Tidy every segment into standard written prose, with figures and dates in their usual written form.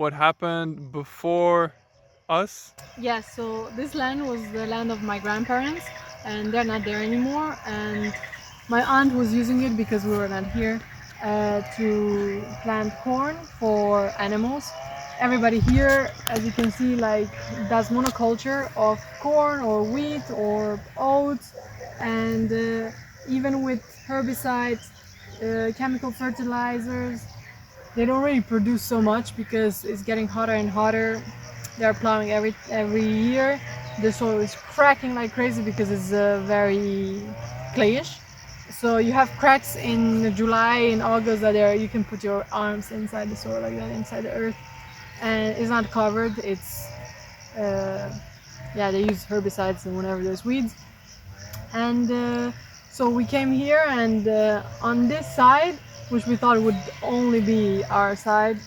what happened before us? Yes, so this land was the land of my grandparents, and they're not there anymore. And my aunt was using it because we were not here to plant corn for animals. Everybody here, as you can see, like does monoculture of corn or wheat or oats, and even with herbicides, chemical fertilizers, they don't really produce so much because it's getting hotter and hotter. They're plowing every year. The soil is cracking like crazy because it's very clayish. So you have cracks in July and August that you can put your arms inside the soil like that, inside the earth, and it's not covered. It's yeah, they use herbicides and whenever there's weeds. And so we came here, and on this side, which we thought would only be our side,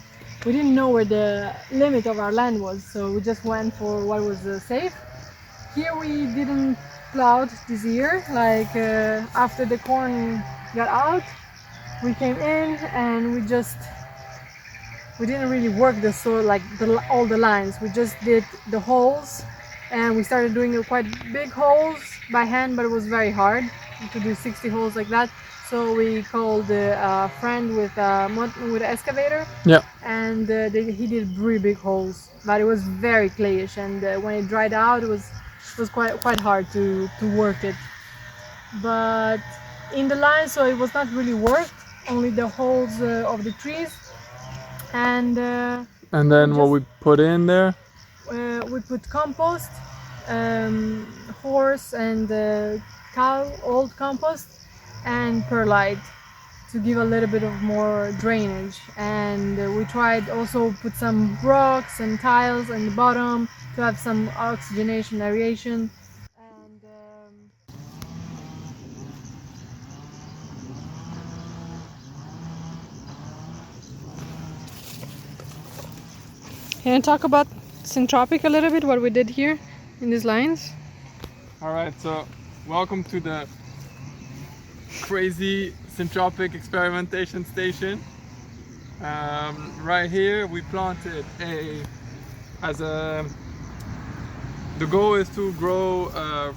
we didn't know where the limit of our land was, so we just went for what was safe. Here we didn't plow this year, like after the corn got out, we came in and we didn't really work the soil, like all the lines. We just did the holes, and we started doing quite big holes by hand, but it was very hard to do 60 holes like that. So we called a friend with an excavator. Yeah. And he did really big holes, but it was very clayish, and when it dried out, it was quite hard to work it. But in the line, so it was not really worked, only the holes of the trees. And then what we put in there? We put compost, horse and cow old compost, and perlite to give a little bit of more drainage. And we tried also put some rocks and tiles in the bottom to have some oxygenation aeration. And can I talk about Syntropic a little bit, what we did here in these lines? Alright, so welcome to the crazy Syntropic experimentation station. Right here we planted the goal is to grow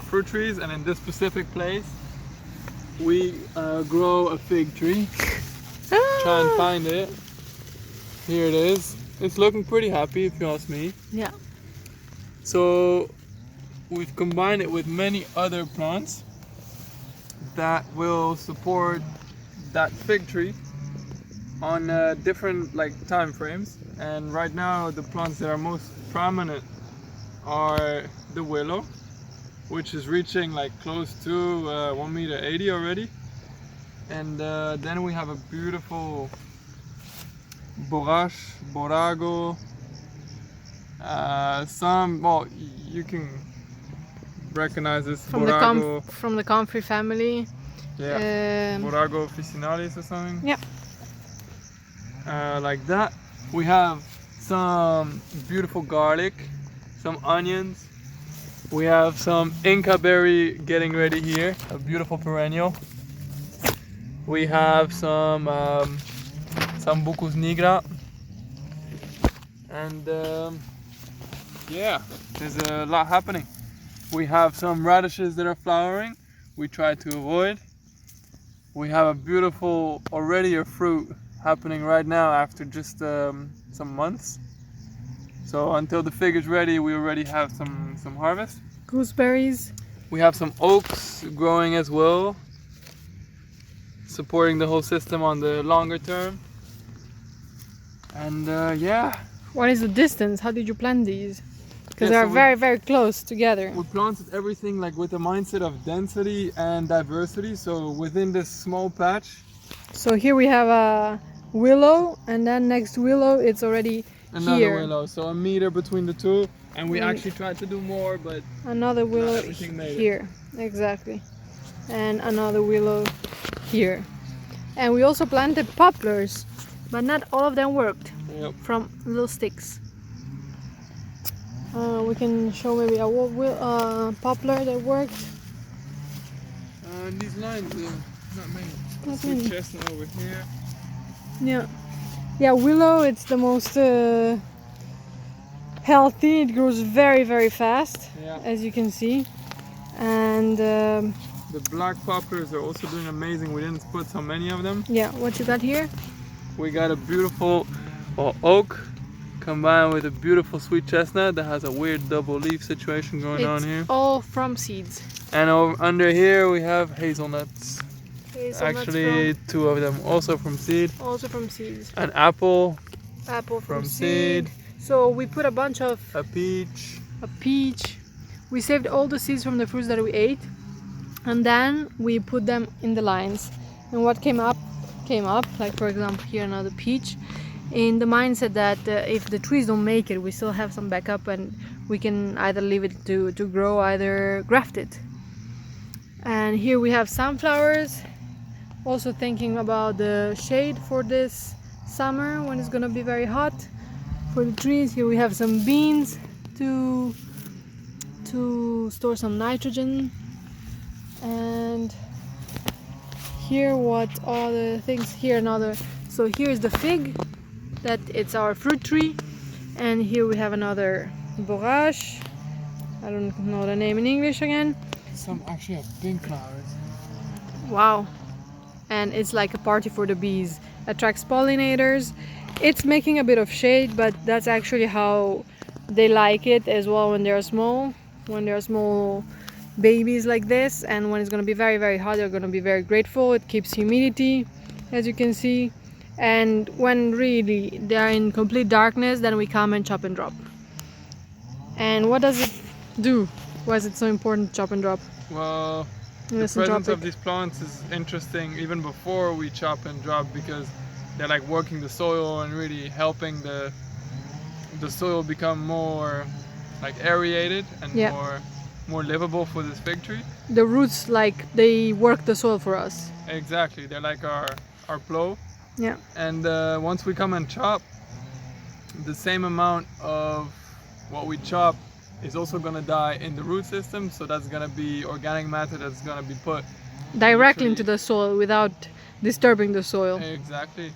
fruit trees, and in this specific place we grow a fig tree. Try and find it. Here it is. It's looking pretty happy, if you ask me. Yeah. So we've combined it with many other plants that will support that fig tree on different time frames. And right now the plants that are most prominent are the willow, which is reaching close to 1.80 meters already. And then we have a beautiful Borage, you can recognize this from the comfrey family. Yeah, Borage officinalis or something. Yeah. Like that. We have some beautiful garlic, some onions. We have some Inca berry getting ready here, a beautiful perennial. We have some bucus nigra, and yeah, there's a lot happening. We have some radishes that are flowering, we try to avoid. We have a beautiful already a fruit happening right now after just some months. So until the fig is ready, we already have some harvest. Gooseberries. We have some oaks growing as well, supporting the whole system on the longer term. And yeah. What is the distance? How did you plant these? Because Yeah, they are very, very close together. We planted everything with a mindset of density and diversity. So within this small patch. So here we have a willow, and then next willow it's already another here. Willow. So 1 meter between the two. And we actually tried to do more, but another willow here. Exactly. And another willow here. And we also planted poplars, but not all of them worked. Yep. From little sticks. We can show maybe a poplar that worked. These lines, not many. Not Sweet many. chestnut over here. Yeah. Yeah, willow, it's the most healthy. It grows very, very fast, Yeah. as you can see. And The black poplars are also doing amazing. We didn't put so many of them. yeah, what you got here? We got a beautiful oak combined with a beautiful sweet chestnut that has a weird double leaf situation going on here. It's all from seeds. And under here we have hazelnuts. Hazelnuts Actually, two of them also from seed. also from seeds. An apple, Apple from from seed. So we put a bunch of a peach. a peach. We saved all the seeds from the fruits that we ate, and then we put them in the lines. And what came up. Like for example, here another peach. In the mindset that if the trees don't make it, we still have some backup, and we can either leave it to grow, either graft it. And here we have sunflowers. Also thinking about the shade for this summer when it's gonna be very hot for the trees. Here we have some beans to store some nitrogen. And here what are the things here? Another, so here's the fig, that it's our fruit tree. And here we have another borage. I don't know the name in English again. Some actually have pink flowers. Wow. And it's like a party for the bees. Attracts pollinators. It's making a bit of shade, but that's actually how they like it as well when they're small. When they're small babies like this, and when it's going to be very, very hot, they're going to be very grateful. It keeps humidity, as you can see. And when really they're in complete darkness, then we come and chop and drop. And what does it do? Why is it so important to chop and drop? Well, in the the presence of Syntropic? these plants is interesting even before we chop and drop, because they're like working the soil and really helping the soil become more like aerated and Yeah. more livable for this fig tree. The roots, like, they work the soil for us. Exactly, they're like our plow. Yeah. And once we come and chop, the same amount of what we chop is also gonna die in the root system. So that's gonna be organic matter that's gonna be put Directly literally- into the soil without disturbing the soil. Exactly.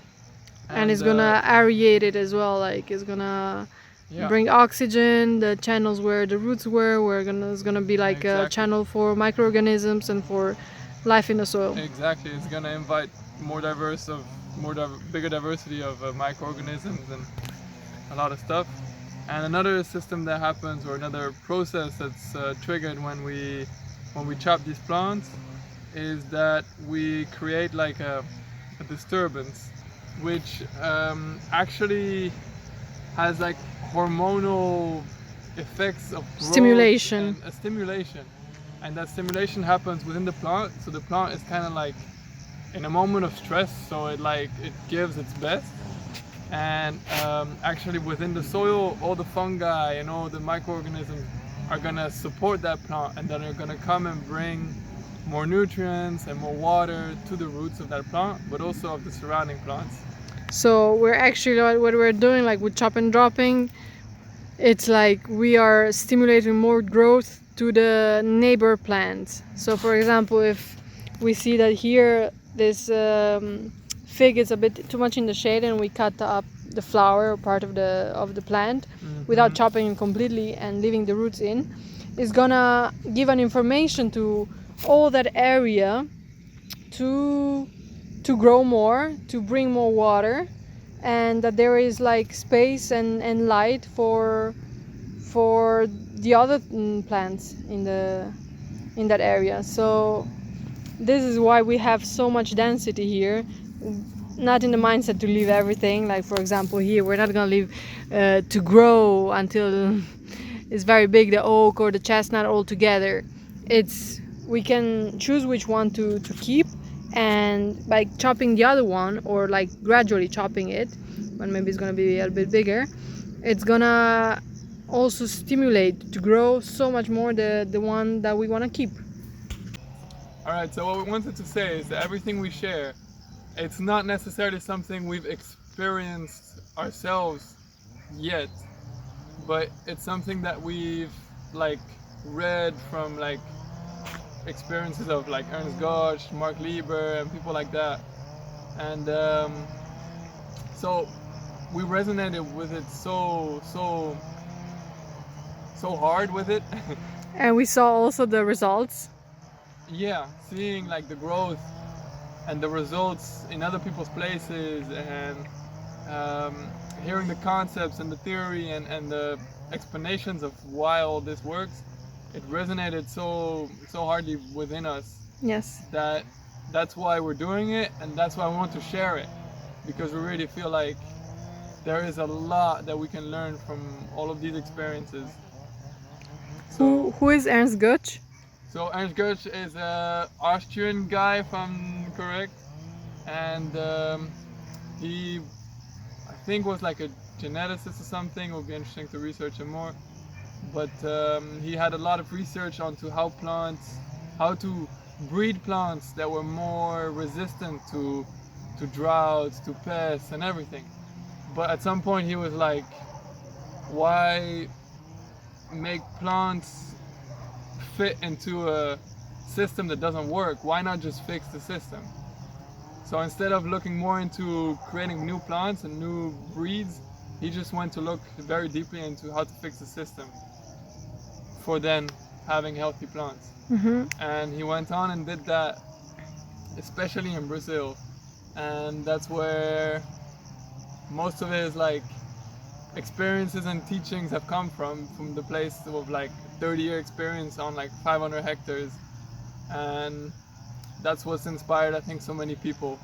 And it's gonna aerate it as well, like it's gonna yeah. bring oxygen, the channels where the roots were, it's gonna be like a Exactly. channel for microorganisms and for life in the soil. Exactly, it's gonna invite bigger diversity of microorganisms and a lot of stuff. And another system that happens, or another process that's triggered when we chop these plants, is that we create like a disturbance, which actually has like hormonal effects of growth Stimulation. and a stimulation, and that stimulation happens within the plant. So the plant is kind of like in a moment of stress, so it gives its best. And actually within the soil, all the fungi and all the microorganisms are gonna support that plant, and then they're gonna come and bring more nutrients and more water to the roots of that plant, but also of the surrounding plants. So we're actually, what we're doing, like with chop and dropping, it's like we are stimulating more growth to the neighbor plants. So for example, if we see that here this fig is a bit too much in the shade, and we cut up the flower or part of the plant without chopping it completely and leaving the roots in, it's gonna give an information to all that area to grow more, to bring more water, and that there is like space and light for the other plants in that area. So this is why we have so much density here, not in the mindset to leave everything. Like for example here, we're not gonna leave to grow until it's very big, the oak or the chestnut all together. We can choose which one to keep, and by chopping the other one, or like gradually chopping it when maybe it's gonna be a bit bigger, it's gonna also stimulate to grow so much more the one that we want to keep. Alright, so what we wanted to say is that everything we share, it's not necessarily something we've experienced ourselves yet, but it's something that we've like read from like experiences of like Ernst Gosch, Mark Lieber, and people like that. And so we resonated with it so so hard with it. And we saw also the results. Yeah, seeing like the growth and the results in other people's places, and hearing the concepts and the theory and the explanations of why all this works, it resonated so hardly within us Yes. that's why we're doing it, and that's why we want to share it, because we really feel like there is a lot that we can learn from all of these experiences. Who is Ernst Götsch? So Ernst Götsch is an Austrian guy, if I'm correct, and he, I think, was like a geneticist or something. It would be interesting to research him more. But he had a lot of research onto how to breed plants that were more resistant to droughts, to pests, and everything. But at some point he was like, why make plants fit into a system that doesn't work? Why not just fix the system? So instead of looking more into creating new plants and new breeds, he just went to look very deeply into how to fix the system for then having healthy plants. And he went on and did that, especially in Brazil. And that's where most of his like experiences and teachings have come from the place of like 30-year experience on like 500 hectares. And that's what's inspired, I think, so many people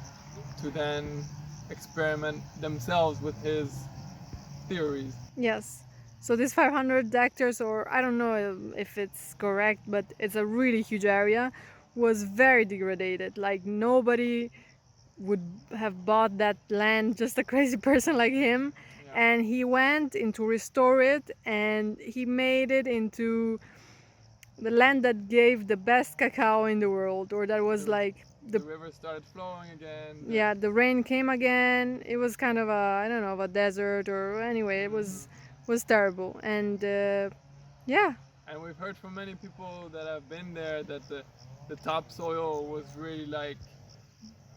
to then experiment themselves with his theories. Yes. So this 500 hectares, or I don't know if it's correct, but it's a really huge area, was very degraded. Like nobody would have bought that land, just a crazy person like him. Yeah. And he went in to restore it, and he made it into the land that gave the best cacao in the world, or that was like the river started flowing again. Yeah, the rain came again. It was kind of a, I don't know, a desert, or anyway, it was terrible. And yeah. And we've heard from many people that have been there that the topsoil was really like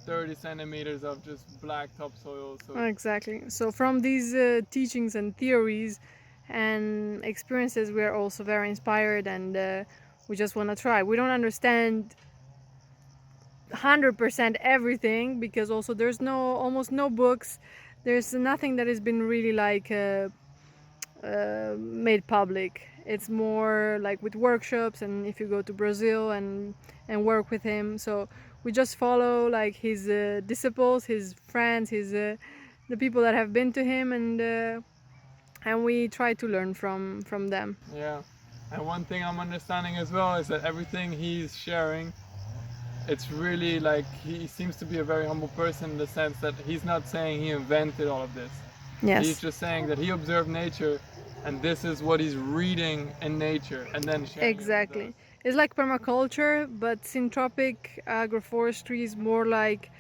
30 centimeters of just black topsoil. So exactly. So from these teachings and theories and experiences, we are also very inspired, and we just want to try. We don't understand 100% everything, because also there's almost no books. There's nothing that has been really like made public. It's more like with workshops, and if you go to Brazil and work with him. So we just follow like his disciples, his friends, his the people that have been to him, and we try to learn from them. Yeah. And one thing I'm understanding as well is that everything he's sharing, it's really like he seems to be a very humble person, in the sense that he's not saying he invented all of this. Yes. He's just saying that he observed nature, and this is what he's reading in nature, and then sharing exactly. it with us. It's like permaculture, but Syntropic Agroforestry is more like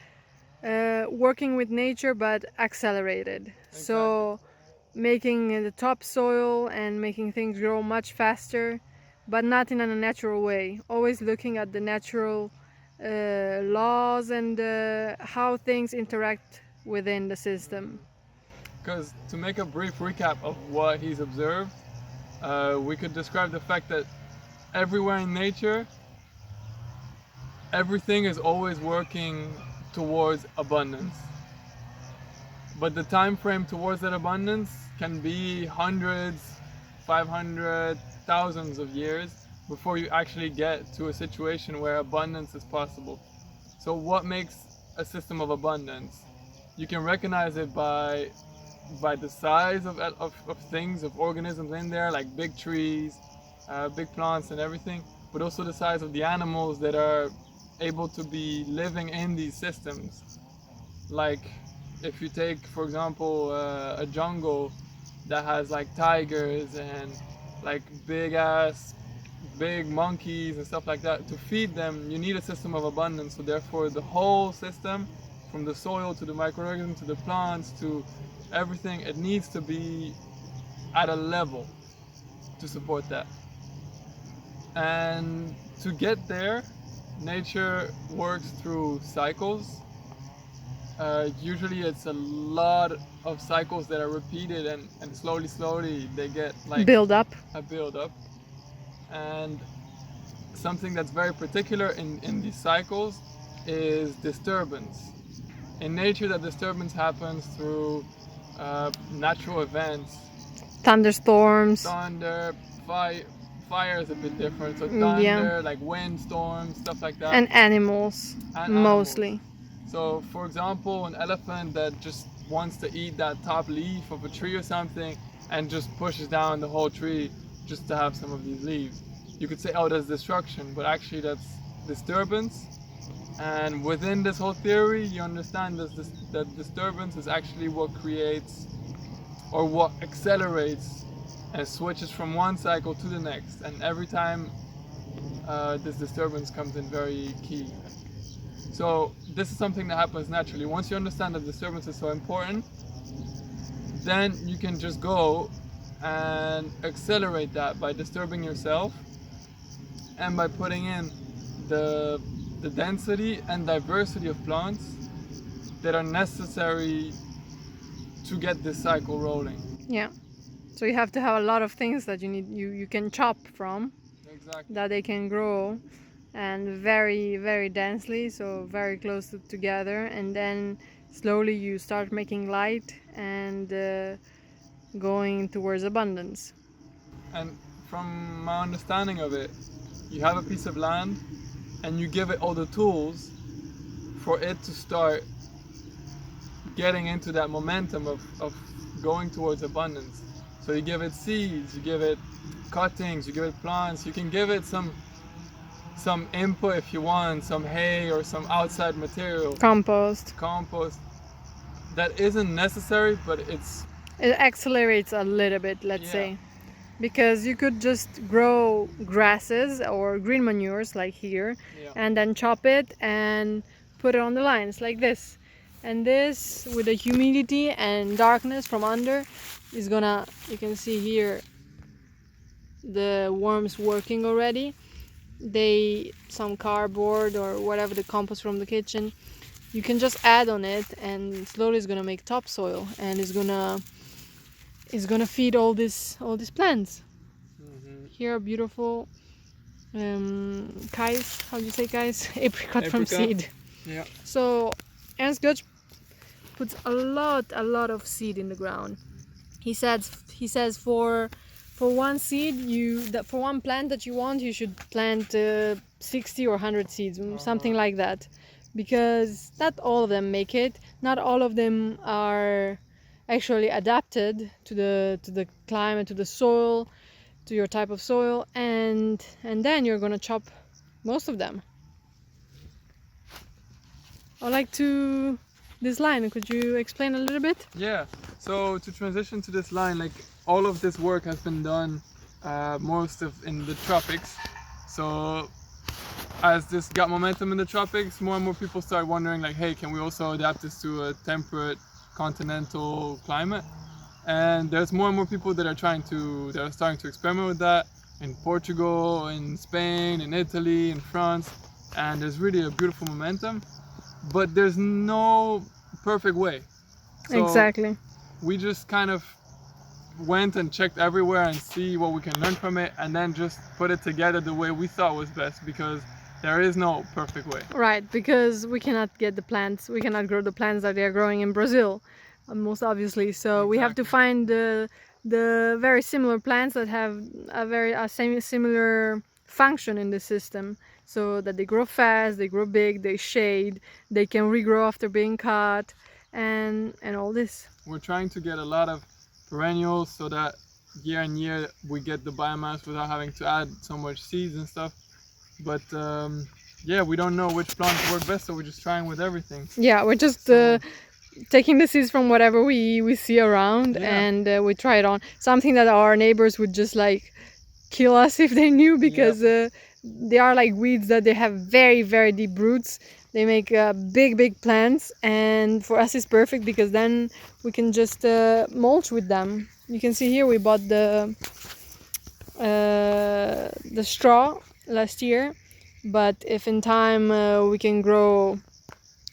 working with nature, but accelerated. Exactly. So making the topsoil and making things grow much faster, but not in a natural way. Always looking at the natural laws and how things interact within the system. Because to make a brief recap of what he's observed, we could describe the fact that everywhere in nature, everything is always working towards abundance. But the time frame towards that abundance can be hundreds, 500, thousands of years before you actually get to a situation where abundance is possible. So what makes a system of abundance? You can recognize it by the size of things, of organisms in there, like big trees, big plants and everything, but also the size of the animals that are able to be living in these systems. Like if you take, for example, a jungle that has like tigers and like big monkeys and stuff like that, to feed them you need a system of abundance. So therefore the whole system, from the soil to the microorganisms to the plants to everything, it needs to be at a level to support that. And to get there, nature works through cycles. usually it's a lot of cycles that are repeated, and slowly they get like Build up. a build up. And something that's very particular in these cycles is disturbance. In nature, that disturbance happens through natural events. Thunderstorms. Thunder, fire is a bit different. So thunder, Yeah. like windstorms, stuff like that. And animals, And mostly. animals. So, for example, an elephant that just wants to eat that top leaf of a tree or something and just pushes down the whole tree just to have some of these leaves. You could say, oh, that's destruction, but actually that's disturbance. And within this whole theory, you understand that disturbance is actually what creates or what accelerates and switches from one cycle to the next. And every time this disturbance comes in very key. So this is something that happens naturally. Once you understand that disturbance is so important, then you can just go and accelerate that by disturbing yourself and by putting in the density and diversity of plants that are necessary to get this cycle rolling. Yeah. So you have to have a lot of things that you can chop from. Exactly. That they can grow, and very densely, so very close together, and then slowly you start making light and going towards abundance. And from my understanding of it, you have a piece of land and you give it all the tools for it to start getting into that momentum of going towards abundance. So you give it seeds, you give it cuttings, you give it plants, you can give it some input if you want, some hay or some outside material. Compost. That isn't necessary, but it accelerates a little bit, let's say. Because you could just grow grasses or green manures like here, and then chop it and put it on the lines like this. And this, with the humidity and darkness from under, is gonna, you can see here the worms working already. Some cardboard or whatever, the compost from the kitchen, you can just add on it, and slowly it's gonna make topsoil, and it's gonna feed all these plants. Mm-hmm. Here are beautiful kais, how do you say kais? Apricot from seed. Yeah. So Ernst Götz puts a lot of seed in the ground. He says for one seed, for one plant that you want, you should plant 60 or 100 seeds, something like that, because not all of them make it. Not all of them are actually adapted to the climate, to the soil, to your type of soil, and then you're gonna chop most of them. I'd like to this line. Could you explain a little bit? Yeah. So to transition to this line, like all of this work has been done in the tropics. So as this got momentum in the tropics, more and more people start wondering like, hey, can we also adapt this to a temperate continental climate? And there's more and more people that are starting to experiment with that in Portugal, in Spain, in Italy, in France, and there's really a beautiful momentum, but there's no perfect way. So exactly. We just kind of went and checked everywhere and see what we can learn from it, and then just put it together the way we thought was best, because there is no perfect way. Right, because we cannot grow the plants that they are growing in Brazil, most obviously. So exactly. We have to find the very similar plants that have a similar function in the system, so that they grow fast, they grow big, they shade, they can regrow after being cut, and all this. We're trying to get a lot of perennials so that year on year we get the biomass without having to add so much seeds and stuff. But yeah, we don't know which plants work best, so we're just trying with everything. Yeah, we're just taking the seeds from whatever we see around, and we try it on. Something that our neighbors would just like kill us if they knew, because they are like weeds that they have very deep roots. They make big plants, and for us it's perfect because then we can just mulch with them. You can see here we bought the straw last year, but if in time we can grow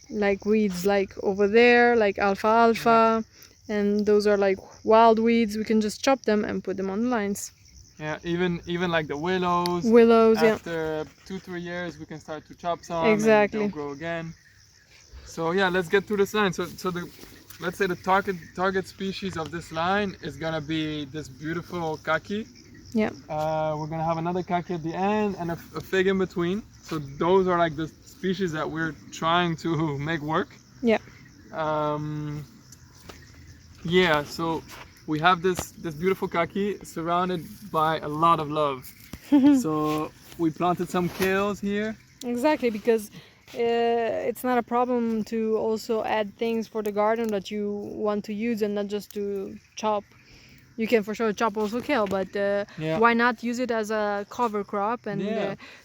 like weeds like over there, like alfalfa, and those are like wild weeds. We can just chop them and put them on the lines. Yeah, even like the willows. Willows, yeah. After 2-3 years, we can start to chop some. Exactly. And they'll grow again. So yeah, let's get through this line. So let's say the target species of this line is gonna be this beautiful kaki. Yeah. We're gonna have another kaki at the end and a fig in between. So those are like the species that we're trying to make work. Yeah. Yeah. So we have this beautiful kaki surrounded by a lot of love. So we planted some kales here. Exactly, because it's not a problem to also add things for the garden that you want to use and not just to chop. You can for sure chop also kale, but why not use it as a cover crop, and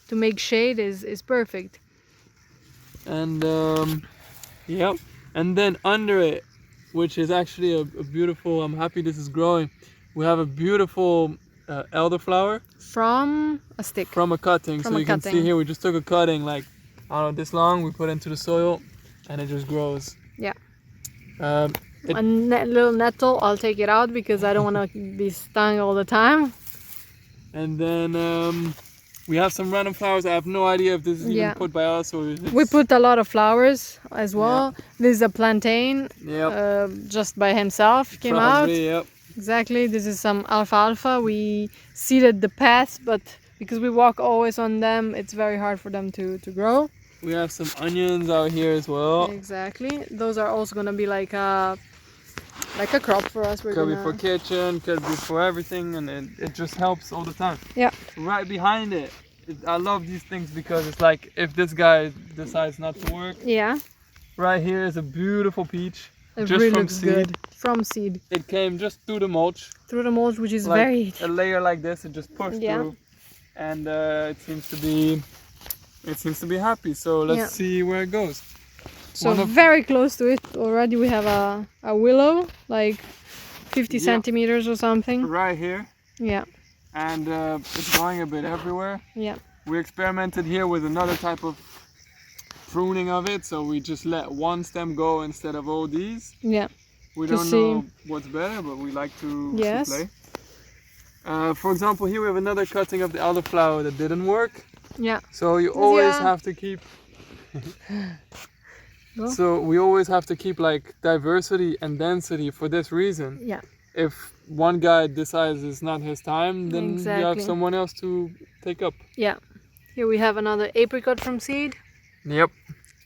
to make shade is perfect. And yep, and then under it, which is actually a beautiful, I'm happy this is growing, we have a beautiful elderflower From a stick. from a cutting. From So a you can cutting. see here we just took a cutting like, I don't know, this long, we put it into the soil and it just grows. Yeah. It- A little nettle, I'll take it out because I don't want to be stung all the time. And then we have some random flowers. I have no idea if this is even put by us or if it's... We put a lot of flowers as well. This is a plantain, Yep. just by himself came out. Probably, yep. Exactly. This is some alfalfa. We seeded the paths, but because we walk always on them, it's very hard for them to grow. We have some onions out here as well. Exactly. Those are also gonna be like a crop for us. Could be for kitchen, could be for everything, and it just helps all the time. Yeah. Right behind it, I love these things because it's like if this guy decides not to work, Yeah. right here is a beautiful peach. It Just really from looks seed. good. From seed. It came just through the mulch. Through the mulch, which is Like very... a layer like this, it just pushed through, and it seems to be happy. So let's see where it goes. So very close to it already. We have a willow, like 50 centimeters or something. Right here. Yeah. And it's going a bit everywhere. Yeah. We experimented here with another type of pruning of it, so we just let one stem go instead of all these. Yeah. We To don't see. know what's better, but we like to Yes. play. For example, here we have another cutting of the elderflower that didn't work. Yeah. So you always have to keep. So we always have to keep like diversity and density for this reason. Yeah. If one guy decides it's not his time, then you have Exactly. someone else to take up. Yeah. Here we have another apricot from seed. Yep.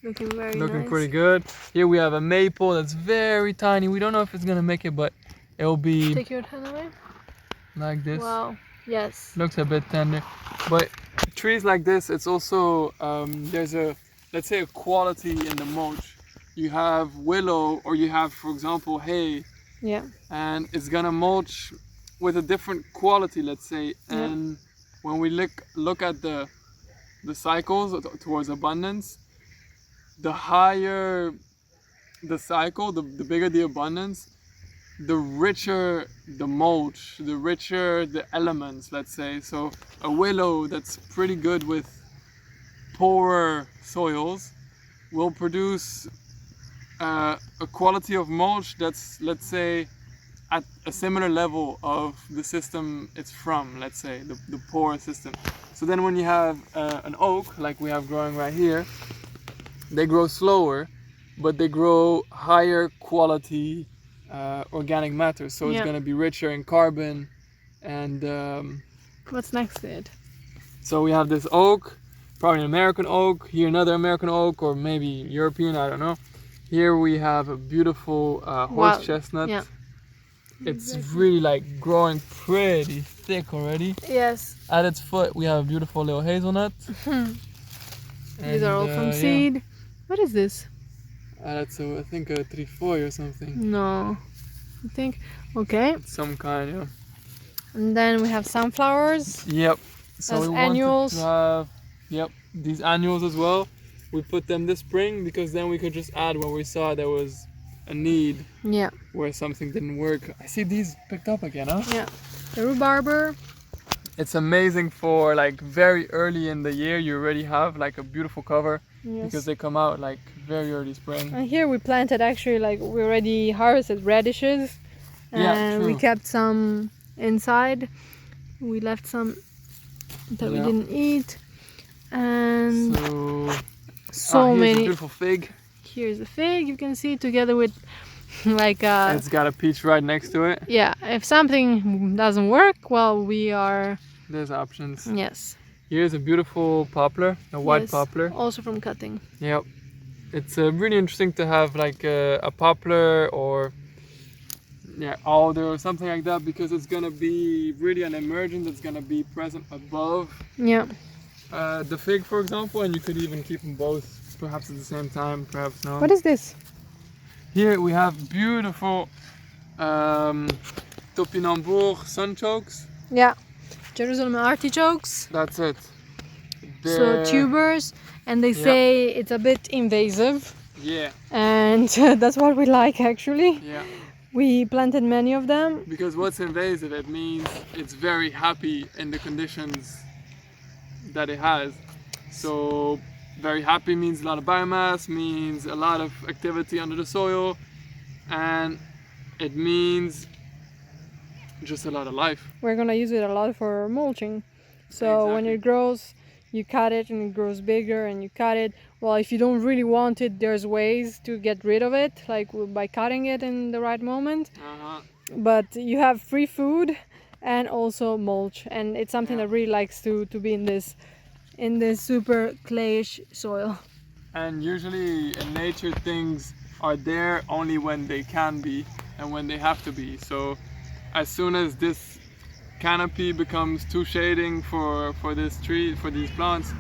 Looking very Looking nice. pretty good. Here we have a maple that's very tiny. We don't know if it's gonna make it, but it'll be Take your hand away. like this. Wow. Yes. Looks a bit tender. But trees like this, it's also there's a, let's say, a quality in the mulch. You have willow, or you have, for example, hay, Yeah. and it's gonna mulch with a different quality, let's say. And when we look at the cycles towards abundance, the higher the cycle, the bigger the abundance, the richer the mulch, the richer the elements, let's say. So a willow that's pretty good with poorer soils will produce a quality of mulch that's, let's say, at a similar level of the system it's from, let's say, the poorer system. So then when you have an oak, like we have growing right here, they grow slower, but they grow higher quality organic matter. So it's going to be richer in carbon. And What's next to it? so we have this oak, probably an American oak, here another American oak, or maybe European, I don't know. Here we have a beautiful horse chestnut. Yeah. It's really like growing pretty thick already. Yes. At its foot we have a beautiful little hazelnut. These are all from seed. What is this? That's I think a trefoil or something. No. I think. Okay. Some kind, yeah. And then we have sunflowers. Yep. So As we annuals. wanted to have, these annuals as well. We put them this spring because then we could just add when we saw there was a need. Yeah. Where something didn't work. I see these picked up again, huh? Yeah. The rhubarber. It's amazing for like very early in the year. You already have like a beautiful cover. Yes. because they come out like very early spring. And here we planted actually, like we already harvested radishes, and we true. kept some inside. We left some that we didn't eat, and So here's a many. beautiful fig. Here's the fig. You can see together with like It's got a peach right next to it. yeah. If something doesn't work, well, There's options. yes. Here's a beautiful poplar, a white Yes, poplar. also from cutting. Yep. It's really interesting to have like a poplar or alder or something like that, because it's gonna be really an emergent that's gonna be present above Yeah. the fig, for example, and you could even keep them both perhaps at the same time, perhaps no. What is this? Here we have beautiful topinambour sunchokes. Yeah. Jerusalem artichokes. That's it. So tubers, and they say it's a bit invasive, Yeah, and that's what we like actually. yeah. We planted many of them. Because what's invasive, it means it's very happy in the conditions that it has. So very happy means a lot of biomass, means a lot of activity under the soil, and it means just a lot of life. We're gonna use it a lot for mulching. So when it grows, you cut it and it grows bigger and you cut it. Well, if you don't really want it, there's ways to get rid of it, like by cutting it in the right moment. But you have free food and also mulch, and it's something that really likes to be in this super clayish soil. And usually in nature things are there only when they can be and when they have to be. So as soon as this canopy becomes too shading for this tree, for these plants,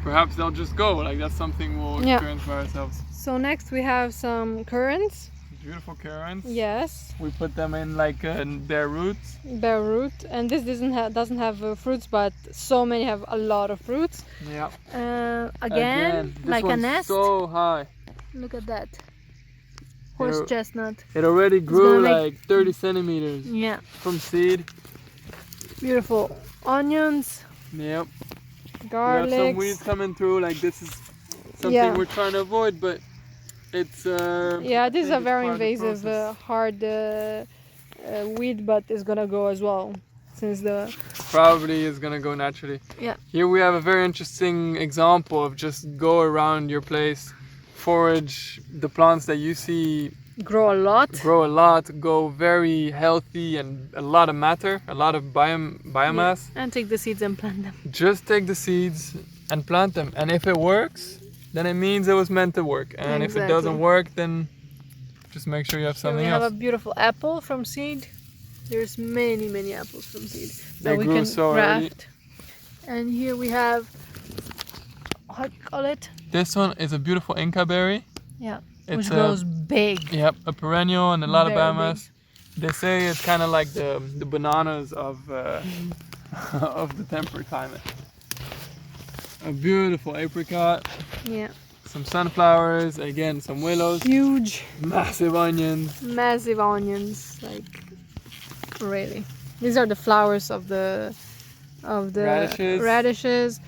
perhaps they'll just go. Like that's something we'll experience by ourselves. So next we have some currants. Beautiful currants. Yes. We put them in like bare roots. Bare root, and this doesn't have fruits, but so many have a lot of fruits. Yeah. Again this like a one's nest. so high. Look at that. Horse chestnut. It already grew make- like 30 centimeters Yeah. from seed. Beautiful onions, Yep. garlic. We have some weeds coming through. Like this is something we're trying to avoid, but it's yeah, this is a very invasive, hard weed, but it's gonna go as well, since the probably is gonna go naturally. Yeah. Here we have a very interesting example of just go around your place, forage the plants that you see grow a lot, go very healthy and a lot of matter, a lot of biomass. and take the seeds and plant them. Just take the seeds and plant them, and if it works, then it means it was meant to work, and if it doesn't work, then just make sure you have something else. We have else. a beautiful apple from seed. There's many apples from seed They that we grew can so early. graft. And here we have, how do you call it? This one is a beautiful Inca berry. Yeah, It's which grows big. Yep, a perennial and a lot of Very biomass. They say it's kind of like the bananas of of the temperate climate. A beautiful apricot, Yeah, some sunflowers, again some willows, huge, massive onions. massive onions, like really. These are the flowers of the radishes.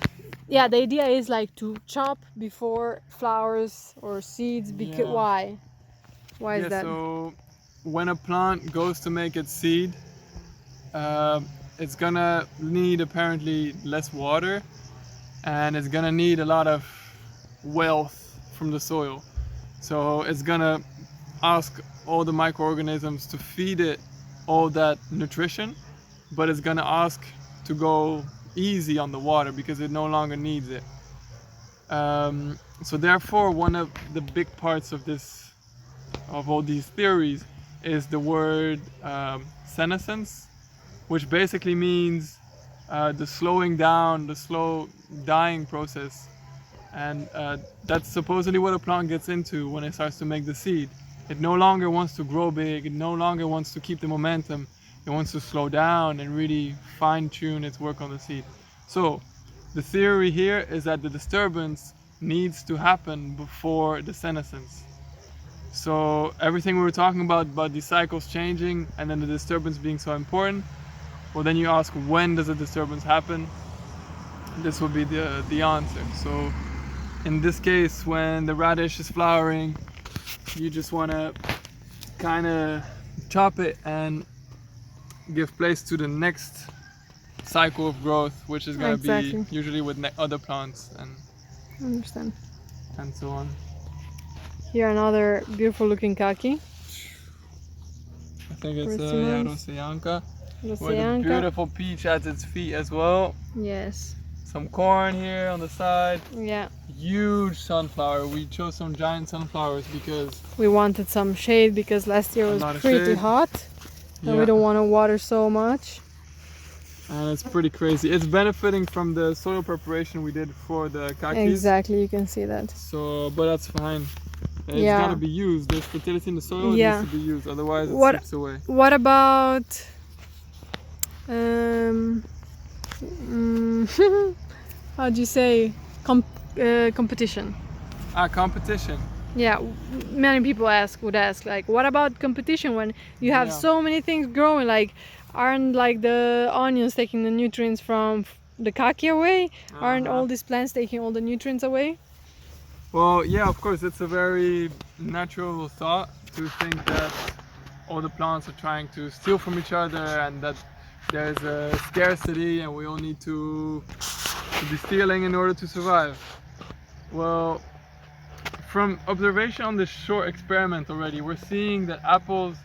Yeah, the idea is like to chop before flowers or seeds. Because why? Why is that? So when a plant goes to make its seed, it's gonna need apparently less water, and it's gonna need a lot of wealth from the soil. So it's gonna ask all the microorganisms to feed it all that nutrition, but it's gonna ask to go easy on the water because it no longer needs it. So therefore, one of the big parts of all these theories is the word senescence, which basically means the slowing down, the slow dying process. And that's supposedly what a plant gets into when it starts to make the seed. It no longer wants to grow big, it no longer wants to keep the momentum, it wants to slow down and really fine-tune its work on the seed. So the theory here is that the disturbance needs to happen before the senescence. So everything we were talking about these cycles changing and then the disturbance being so important, well then you ask, when does the disturbance happen? This will be the answer. So in this case, when the radish is flowering, you just want to kind of chop it and give place to the next cycle of growth, which is going to Exactly. be usually with other plants I understand. and so on. Here another beautiful looking kaki. I think it's Persimmons. Roseyanka with a Roseyanka. beautiful peach at its feet as well. Yes. Some corn here on the side. Yeah. Huge sunflower. We chose some giant sunflowers because We wanted some shade because last year was lot of pretty shade. hot. And we don't want to water so much. And it's pretty crazy. It's benefiting from the soil preparation we did for the kakis. Exactly, you can see that. So, but that's fine. It's Yeah. gotta be used. There's fertility in the soil. It Yeah. needs to be used. Otherwise, it What- slips away. What about how do you say competition? Competition. Yeah, many people would ask like, what about competition when you have Yeah. so many things growing? Like, aren't like the onions taking the nutrients from the kaki away? Aren't all these plants taking all the nutrients away? Well, yeah, of course, it's a very natural thought to think that all the plants are trying to steal from each other and that there's a scarcity and we all need to be stealing in order to survive. Well, from observation on this short experiment already, we're seeing that apples,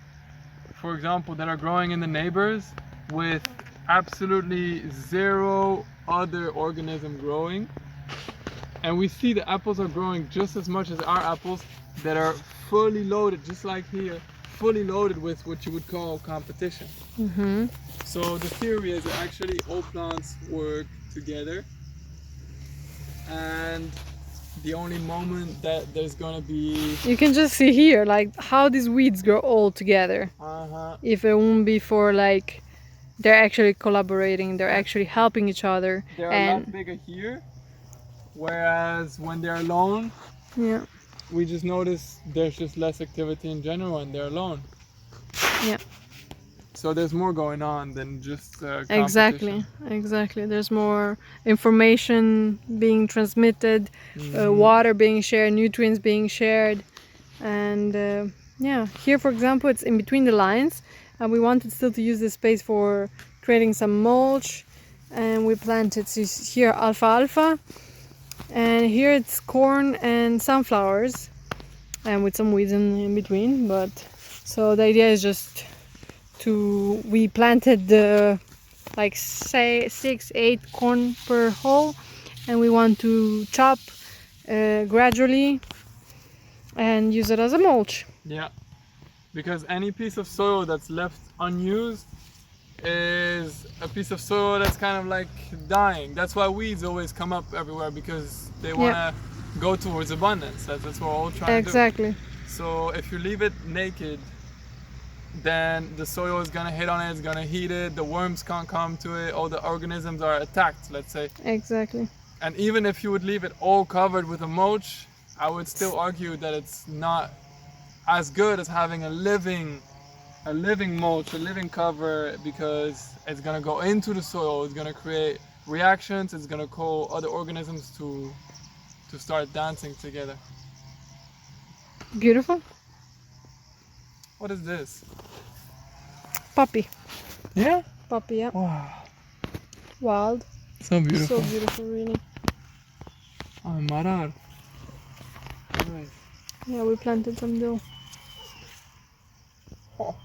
for example, that are growing in the neighbors with absolutely zero other organism growing. And we see the apples are growing just as much as our apples that are fully loaded, just like here, fully loaded with what you would call competition. Mm-hmm. So the theory is that actually all plants work together, and the only moment that there's gonna be You can just see here like how these weeds grow all together. If it won't be for like they're actually collaborating, they're actually helping each other. they're a lot bigger here, whereas when they're alone, Yeah. we just notice there's just less activity in general and they're alone. Yeah. So there's more going on than just Exactly, exactly. There's more information being transmitted, water being shared, nutrients being shared, and yeah. Here, for example, it's in between the lines, and we wanted still to use this space for creating some mulch, and we planted here alfalfa, and here it's corn and sunflowers, and with some weeds in between. But so the idea is just we planted like say 6-8 corn per hole, and we want to chop gradually and use it as a mulch. Yeah, because any piece of soil that's left unused is a piece of soil that's kind of like dying. That's why weeds always come up everywhere, because they want to go towards abundance. That's what we're all trying to do. Exactly. So if you leave it naked, then the soil is gonna hit on it, it's gonna heat it, the worms can't come to it, all the organisms are attacked, let's say. Exactly. And even if you would leave it all covered with a mulch, I would still argue that it's not as good as having a living mulch, a living cover, because it's gonna go into the soil, it's gonna create reactions, it's gonna call other organisms to start dancing together. Beautiful. What is this? Poppy. Yeah? Poppy, yeah. Wow. Wild. So beautiful. So beautiful, really. Marar. Nice. Yeah, we planted some dill. Oh.